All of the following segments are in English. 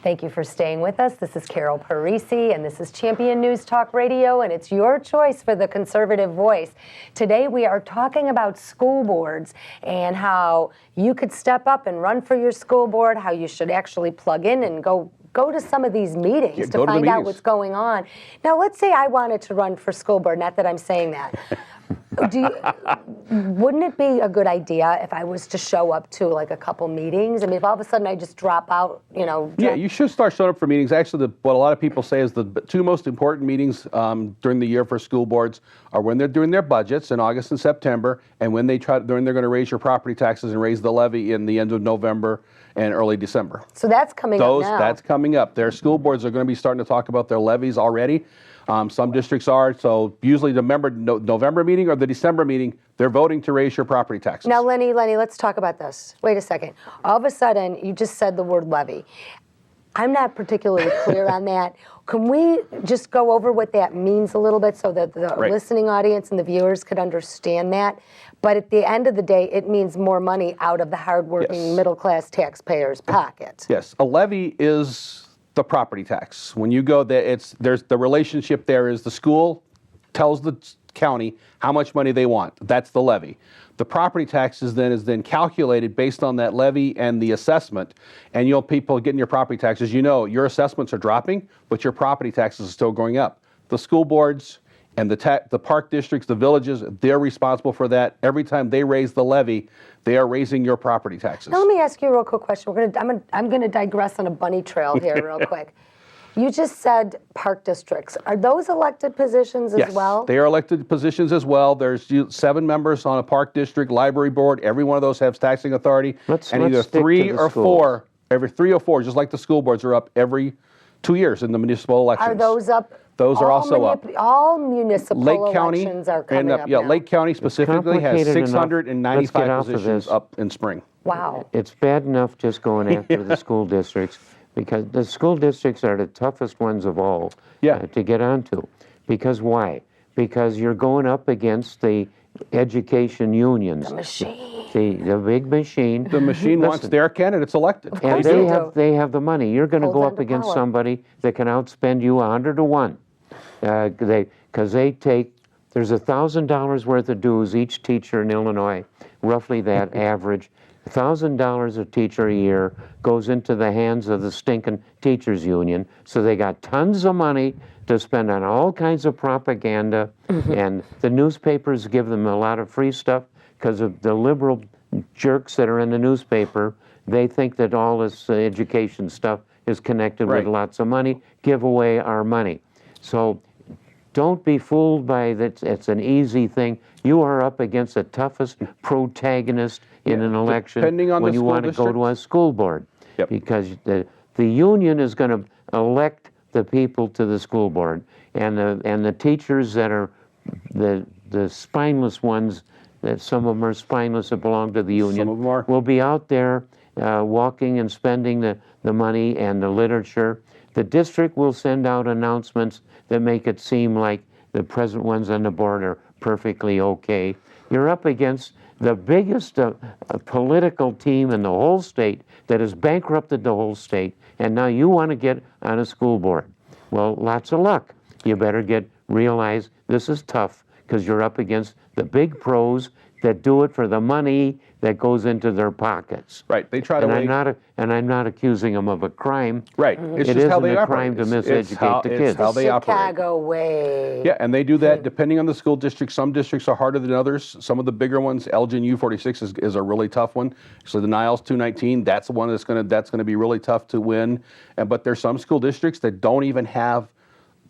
Thank you for staying with us. This is Ann Parisi, and this is Champion News Talk Radio, and it's your choice for the conservative voice. Today we are talking about school boards and how you could step up and run for your school board, how you should actually plug in and go to some of these meetings to find out what's going on. Now, let's say I wanted to run for school board, not that I'm saying that. Wouldn't it be a good idea if I was to show up to like a couple meetings? I mean, if all of a sudden I just drop out, Yeah, you should start showing up for meetings. Actually, what a lot of people say is the two most important meetings during the year for school boards are when they're doing their budgets in August and September, and when they're going to raise your property taxes and raise the levy in the end of November and early December. So that's coming up now. That's coming up. Their school boards are going to be starting to talk about their levies already. Some districts are, so usually the November meeting or the December meeting, they're voting to raise your property taxes. Now, Lennie, let's talk about this. Wait a second. All of a sudden, you just said the word levy. I'm not particularly clear on that. Can we just go over what that means a little bit so that the listening audience and the viewers could understand that? But at the end of the day, it means more money out of the hardworking middle-class taxpayers' pockets. Yes, a levy is the property tax. When you go there, there's the relationship there is the school tells the county how much money they want. That's the levy. The property tax is then calculated based on that levy and the assessment. And people getting your property taxes, your assessments are dropping, but your property taxes are still going up. The school boards and the park districts, the villages, they're responsible for that. Every time they raise the levy, they are raising your property taxes. Now let me ask you a real quick question. I'm gonna digress on a bunny trail here real quick. You just said park districts. Are those elected positions as well? Yes, they are elected positions as well. There's 7 members on a park district library board. Every one of those has taxing authority. Either 3 or 4, every 3 or 4, just like the school boards are up every 2 years in the municipal elections. Are those up? Those are also up. All municipal elections are coming up now. Lake County specifically has 695 positions up in spring. Wow. It's bad enough just going after the school districts, because the school districts are the toughest ones of all to get onto. Because why? Because you're going up against the education unions. The machine. The big machine. The machine wants their candidates elected. And they have the money. You're going to go up against somebody that can outspend you 100 to 1. Because there's $1,000 worth of dues each teacher in Illinois, roughly that average. $1,000 a teacher a year goes into the hands of the stinking teachers union, so they got tons of money to spend on all kinds of propaganda, and the newspapers give them a lot of free stuff because of the liberal jerks that are in the newspaper. They think that all this education stuff is connected with lots of money. Give away our money. So don't be fooled by that. It's an easy thing. You are up against the toughest protagonist in an election when you want to go to a school board. Because the union is going to elect the people to the school board. And the teachers that are the spineless ones, that some of them are spineless that belong to the union, will be out there walking and spending the money and the literature. The district will send out announcements that make it seem like the present ones on the board are perfectly okay. You're up against the biggest political team in the whole state that has bankrupted the whole state, and now you want to get on a school board. Well, lots of luck. You better realize this is tough because you're up against the big pros that do it for the money that goes into their pockets. Right. They try to. I'm not accusing them of a crime. Right. It's just how they operate. It isn't a crime to miseducate the kids. It's how they operate. Chicago way. Yeah, and they do that depending on the school district. Some districts are harder than others. Some of the bigger ones, Elgin U46 is a really tough one. So the Niles 219, that's the one that's going to be really tough to win. But there's some school districts that don't even have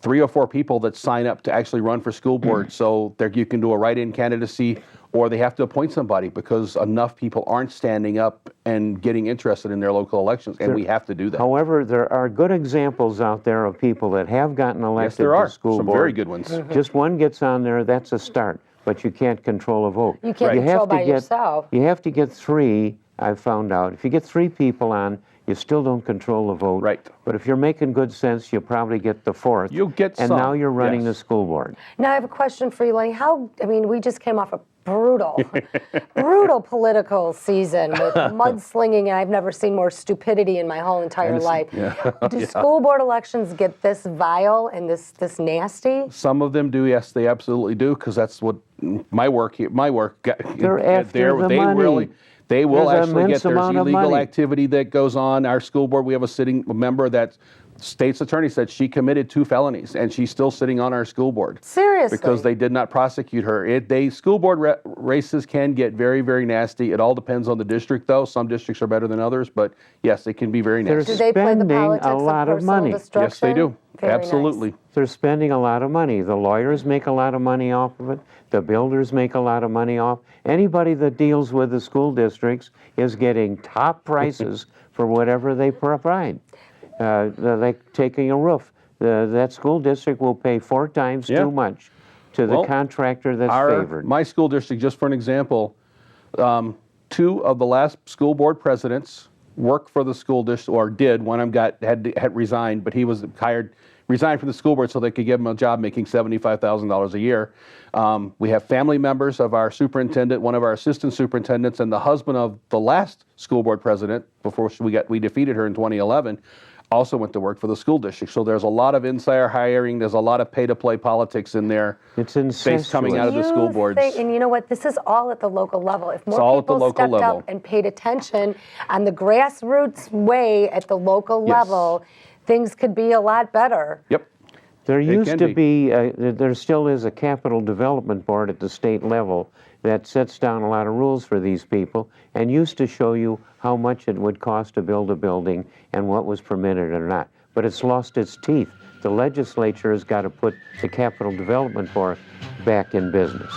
3 or 4 people that sign up to actually run for school board. So you can do a write-in candidacy, or they have to appoint somebody because enough people aren't standing up and getting interested in their local elections, and we have to do that. However, there are good examples out there of people that have gotten elected to school board. Some very good ones. Just one gets on there, that's a start, but you can't control a vote. You can't control by yourself. You have to get 3, I've found out. If you get 3 people on, you still don't control the vote. Right. But if you're making good sense, you'll probably get the 4th. You'll get and some. Now you're running the school board. Now I have a question for you, Lennie. We just came off a brutal, brutal political season with mudslinging, and I've never seen more stupidity in my whole entire life. Do school board elections get this vile and this nasty? Some of them do, yes, they absolutely do, because that's what my work. They're after the money. They will There's actually get, there's amount of illegal money. activity that goes on. Our school board, we have a sitting member that state's attorney said she committed 2 felonies, and she's still sitting on our school board. Seriously? Because they did not prosecute her. School board races can get very, very nasty. It all depends on the district, though. Some districts are better than others, but yes, it can be very nasty. Do they play the spending politics a lot of money. destruction? Yes, they do. Very Absolutely. nice. They're spending a lot of money. The lawyers make a lot of money off of it. The builders make a lot of money off. Anybody that deals with the school districts is getting top prices for whatever they provide. Like taking a roof. That school district will pay 4 times too much to the contractor that's favored. My school district, just for an example, 2 of the last school board presidents worked for the school district, or did. One of them had resigned, but he was resigned from the school board so they could give him a job making $75,000 a year. We have family members of our superintendent, one of our assistant superintendents, and the husband of the last school board president, before we defeated her in 2011, also went to work for the school district. So there's a lot of insider hiring. There's a lot of pay-to-play politics in there. It's incestuous. Coming out of the school boards. And you know what? This is all at the local level. If more all at the people local stepped level. up and paid attention on the grassroots way at the local level, things could be a lot better. Yep. There used to be, there still is a capital development board at the state level that sets down a lot of rules for these people and used to show you how much it would cost to build a building and what was permitted or not. But it's lost its teeth. The legislature has got to put the capital development board back in business.